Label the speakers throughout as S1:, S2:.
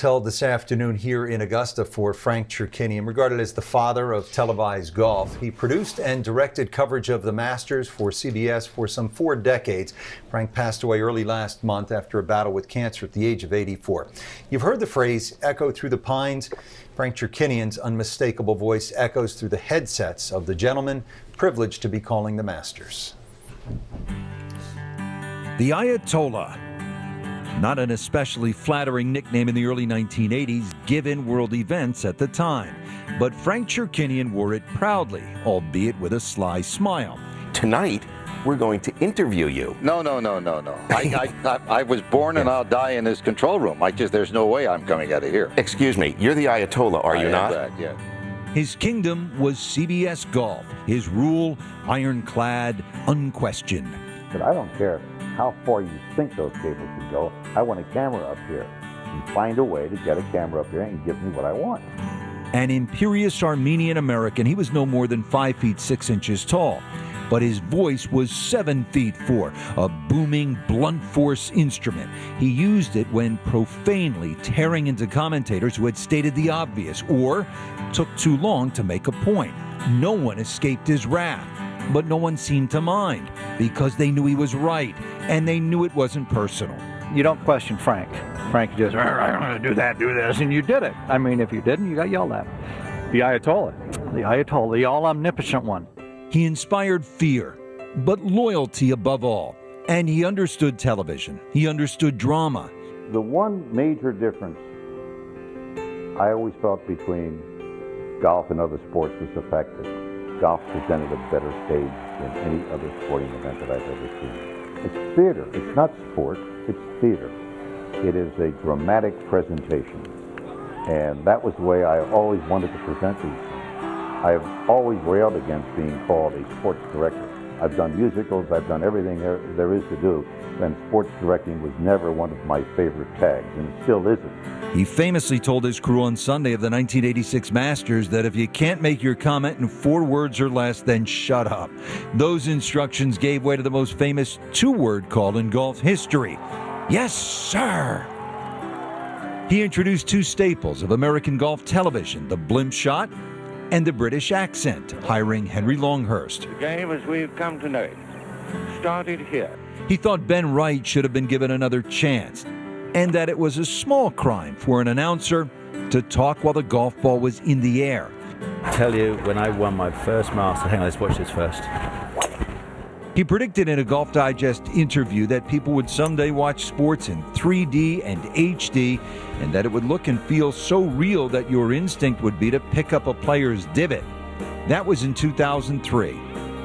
S1: held this afternoon here in Augusta for Frank Chirkanian, regarded as the father of televised golf. He produced and directed coverage of the Masters for CBS for some 4 decades. Frank passed away early last month after a battle with cancer at the age of 84. You've heard the phrase echo through the pines. Frank Chirkanian's unmistakable voice echoes through the headsets of the gentleman privileged to be calling the Masters.
S2: The Ayatollah. Not an especially flattering nickname in the early 1980s, given world events at the time. But Frank Chirkanian wore it proudly, albeit with a sly smile.
S3: Tonight, we're going to interview you.
S4: No. I was born and I'll die in this control room. There's no way I'm coming out of here.
S3: Excuse me, you're the Ayatollah, are you not?
S4: That, yeah.
S2: His kingdom was CBS Golf. His rule, ironclad, unquestioned.
S5: But I don't care how far you think those cables can go. I want a camera up here. And find a way to get a camera up here and give me what I want.
S2: An imperious Armenian American, he was no more than 5 feet 6 inches tall. But his voice was 7 feet 4, a booming, blunt force instrument. He used it when profanely tearing into commentators who had stated the obvious or took too long to make a point. No one escaped his wrath. But no one seemed to mind because they knew he was right and they knew it wasn't personal.
S6: You don't question Frank. Frank just, I'm going to do that, do this, and you did it. I mean, if you didn't, you got yelled at. The Ayatollah, the all-omnipotent one.
S2: He inspired fear, but loyalty above all. And he understood television. He understood drama.
S5: The one major difference I always felt between golf and other sports was the fact that golf presented a better stage than any other sporting event that I've ever seen. It's theater. It's not sport. It's theater. It is a dramatic presentation. And that was the way I always wanted to present these things. I have always railed against being called a sports director. I've done musicals. I've done everything there is to do. And sports directing was never one of my favorite tags, and it still isn't.
S2: He famously told his crew on Sunday of the 1986 Masters that if you can't make your comment in 4 words or less, then shut up. Those instructions gave way to the most famous 2-word call in golf history. Yes, sir. He introduced 2 staples of American golf television, the blimp shot and the British accent, hiring Henry Longhurst.
S4: The game as we've come to know it started here.
S2: He thought Ben Wright should have been given another chance, and that it was a small crime for an announcer to talk while the golf ball was in the air.
S7: I tell you, when I won my first Masters, hang on, let's watch this first.
S2: He predicted in a Golf Digest interview that people would someday watch sports in 3D and HD, and that it would look and feel so real that your instinct would be to pick up a player's divot. That was in 2003.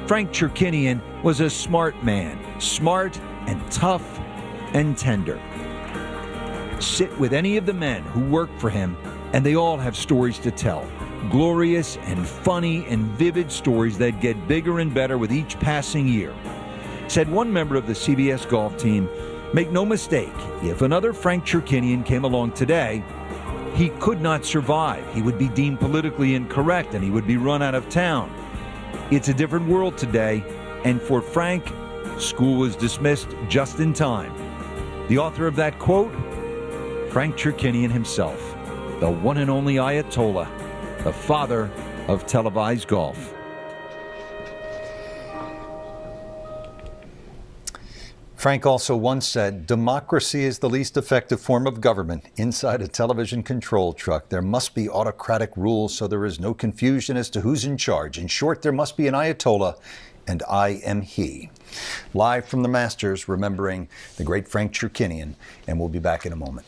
S2: Frank Chirkanian was a smart man, smart and tough and tender. Sit with any of the men who worked for him, and they all have stories to tell. Glorious and funny and vivid stories that get bigger and better with each passing year. Said one member of the CBS golf team, make no mistake, if another Frank Chirkanian came along today, he could not survive. He would be deemed politically incorrect and he would be run out of town. It's a different world today, and for Frank, school was dismissed just in time. The author of that quote, Frank Chirkanian himself, the one and only Ayatollah, the father of televised golf.
S1: Frank also once said, democracy is the least effective form of government inside a television control truck. There must be autocratic rules so there is no confusion as to who's in charge. In short, there must be an Ayatollah, and I am he. Live from the Masters, remembering the great Frank Chirkanian, and we'll be back in a moment.